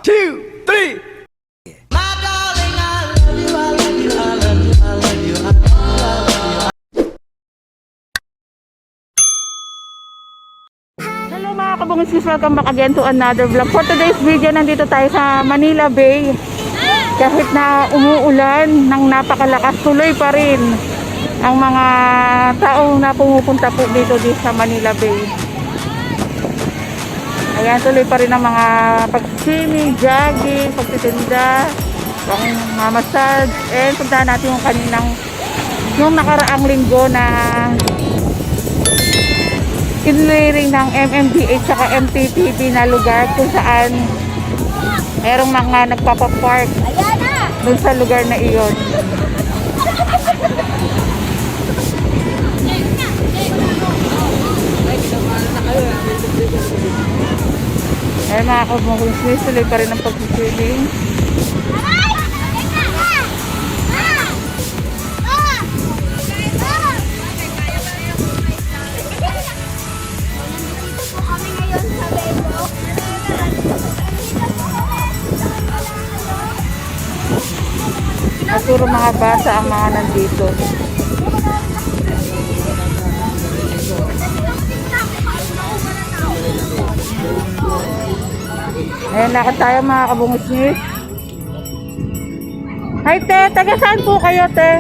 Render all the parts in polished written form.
2, 3. Hello mga kabungisis, welcome back again to another vlog. For today's video, nandito tayo sa Manila Bay. Kahit na umuulan ng napakalakas, tuloy pa rin ang mga tao na pumupunta po dito sa Manila Bay. Ayan, tuloy pa rin ang mga pag-swimming, jogging, pagtitinda, pang-massage. And puntahan natin yung nakaraang linggo na inwiring ng MMDH at MTPB na lugar kung saan merong mga nagpapapark dun sa lugar na iyon. Ay mga kabungisis, tuloy pa rin ang pag-swimming. Puro mga bata ang mga nandito. Ayan, lakad tayo mga kabungisnis. Hi te, taga saan po kayo te?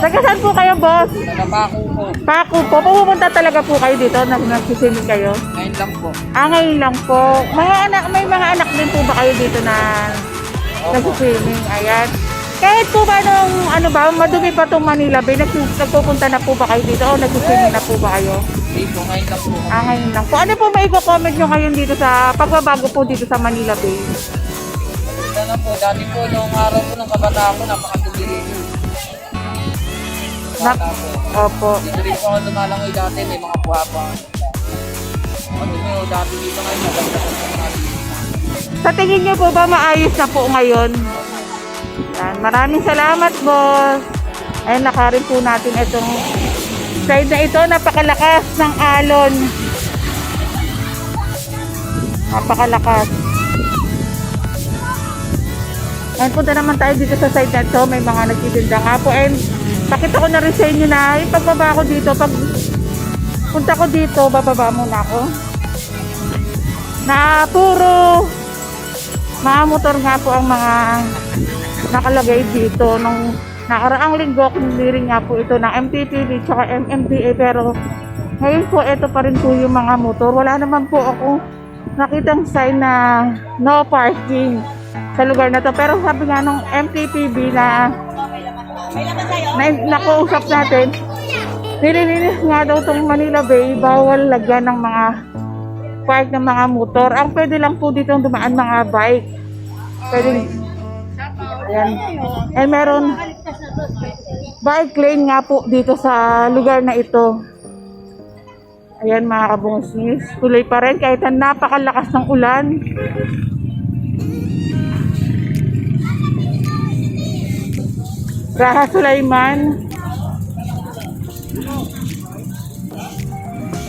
Taga saan po kayo boss? Taga Paco po. Paco po. Pupunta talaga po kayo dito na nagsiswimming kayo? Ngayon lang po. Ngayon lang po. May mga anak din po ba kayo dito na nagsiswimming? Ayan. Kahit po ba madumi pa itong Manila Bay, nagpupunta na po ba kayo dito o nagsiswimming na po ba kayo? Dito, ngayon lang po. Ngayon lang po. Ano po may i-comment nyo ngayon dito sa pagbabago po dito sa Manila Bay? Ito na po. Dati po, noong araw po ng kabataan ko, napakatuloy. Bata po. Opo. Dito rin po ako lumalangoy dati, may mga buha pa. Madumi o dati dito ngayon, maganda po sa mga dito. Sa tingin nyo po ba maayos na po ngayon? Yan. Maraming salamat boss. Ayun, nakarin po natin itong side na ito. Napakalakas ng alon. Napakalakas. Ayun, punta naman tayo dito sa side na ito. May mga nagtitinda nga po. And pakita ko na rin sa inyo na yung pagbaba ko dito. Pag punta ko dito, bababa muna ako. Na puro mga motor nga po ang mga nakalagay dito. Nung nakaraang linggo, kunirin nga po ito ng MTPB at MMDA. Pero ngayon po, ito pa rin po yung mga motor. Wala naman po ako nakitang sign na no parking sa lugar na to. Pero sabi nga nung MTPB na nakausap natin, nililinis nga daw itong Manila Bay, bawal lagyan ng mga park ng mga motor. Ang pwede lang po dito dumaan mga bike. Pwede. Ayan. And meron bike lane nga po dito sa lugar na ito. Ayan mga kabungisnis, tuloy pa rin kahit na napakalakas ng ulan. Raha Sulaiman.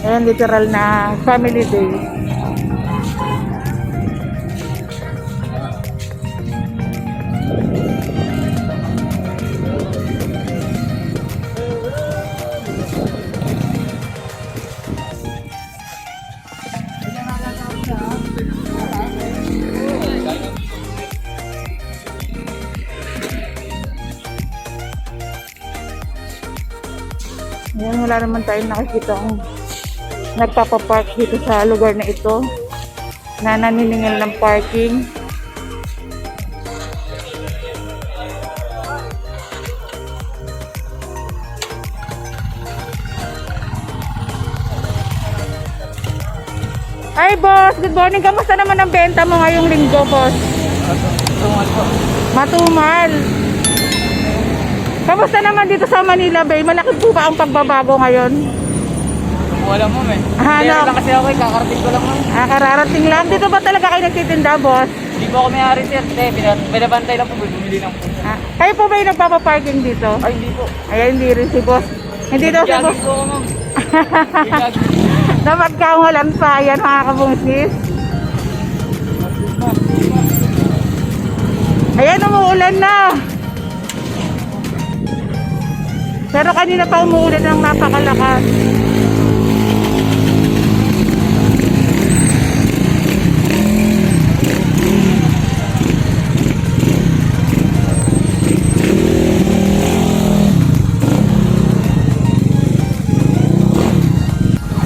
Ayan, literal na family day. Ayan, wala naman tayong nakikita kung nagpapapark dito sa lugar na ito na naniningil ng parking. Hi boss, good morning. Kamusta naman ang benta mo ngayong linggo boss? Tumal po. Matumal. Kamusta naman dito sa Manila Bay? Malaki po ba ang pagbabago ngayon? Wala mo, eh. Ano? Meron lang kasi ako, kakarating ko lang. Kararating lang. Dito ba talaga kayo nagtitinda, boss? Hindi po ako may-ari, sir. Binabantay lang po, bumili lang po. Kayo po ba yung nagpapaparking dito? Ay, hindi po. Ay, hindi rin si boss. Hindi daw si boss. Jogging po ako, ma'am. Napagkaungalan pa. Yan mga kabungsis. Ayan, umuulan na. Pero kanina pa umuulan ng napakalakas.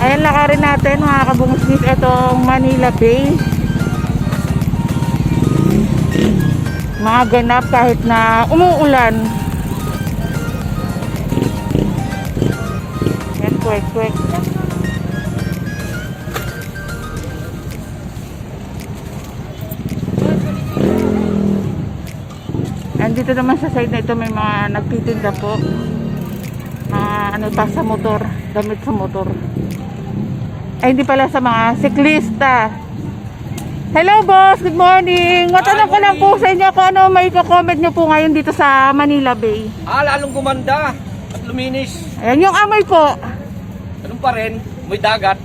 Ayan, lakarin natin mga kabungusnis itong Manila Bay. Mga ganap kahit na umuulan. Yan, kwek. Andito naman sa side na ito may mga nagtitinda po. Ano pa sa motor, damit sa motor. Ay, hindi pala sa mga siklista. Hello boss, good morning. Matanong ko lang po sa inyo kung ano may comment nyo po ngayon dito sa Manila Bay. Lalong gumanda at luminis. Ayan, yung amoy po. Ganun pa rin, may dagat,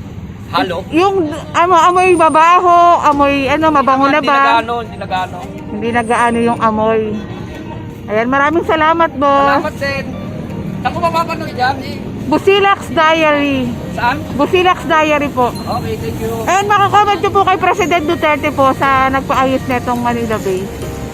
halo. Yung amoy babaho, amoy mabango na ba? Hindi nagano. Hindi nagaano yung amoy. Ayan, maraming salamat boss. Salamat din. Saan ko mapapanood dyan? Busilax Diary. Saan? Busilax Diary po. Okay, thank you. Ayan, makakomment nyo po kay President Duterte po sa nagpaayos netong Manila Bay.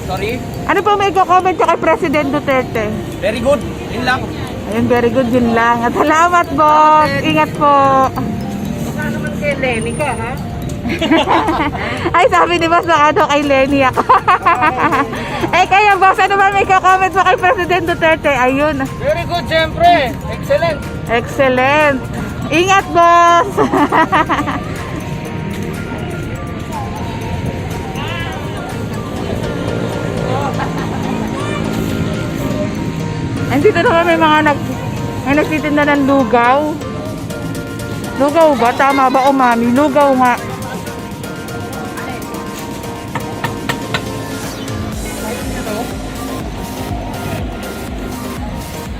Sorry? Ano po may comment nyo kay President Duterte? Very good. Yun lang. Ayun, very good, yun lang. At salamat boss. Ingat po. Baka naman kay Lenny ka, ha? Ay, sabi ni boss baka daw kay Lenny ako. Eh, kaya boss, ano ba may comment mo kay President Duterte? Ayun. Very good, siyempre. Excellent. Excellent. Ingat, boss. Andito naman may mga may nagtitinda ng lugaw. Lugaw ba? Tama ba o mami? Lugaw nga.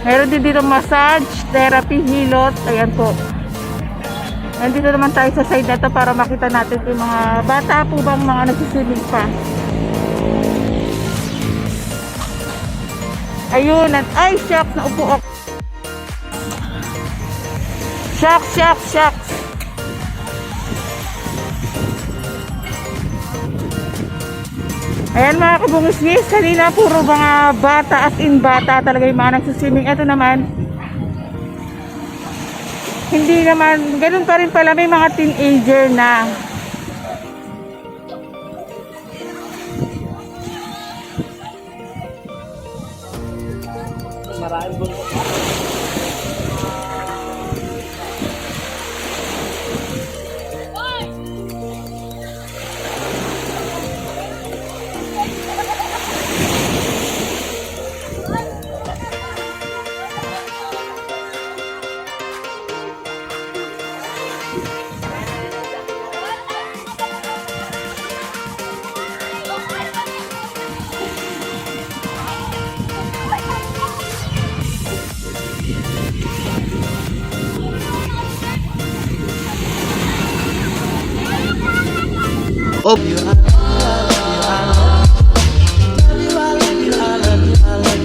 Meron din dito massage, therapy, hilot. Ayan po. Nandito naman tayo sa side na to para makita natin yung mga bata po bang mga nagsiswimming pa. Ayun. Ay, shucks. Naupo ako. Shucks. Ayan mga kabungis-ngis, kanina puro mga bata, as in bata talaga yung mga nagsiswimming. Ito naman, hindi naman, ganun pa rin pala, may mga teenager na. Maraming bundok. Oh.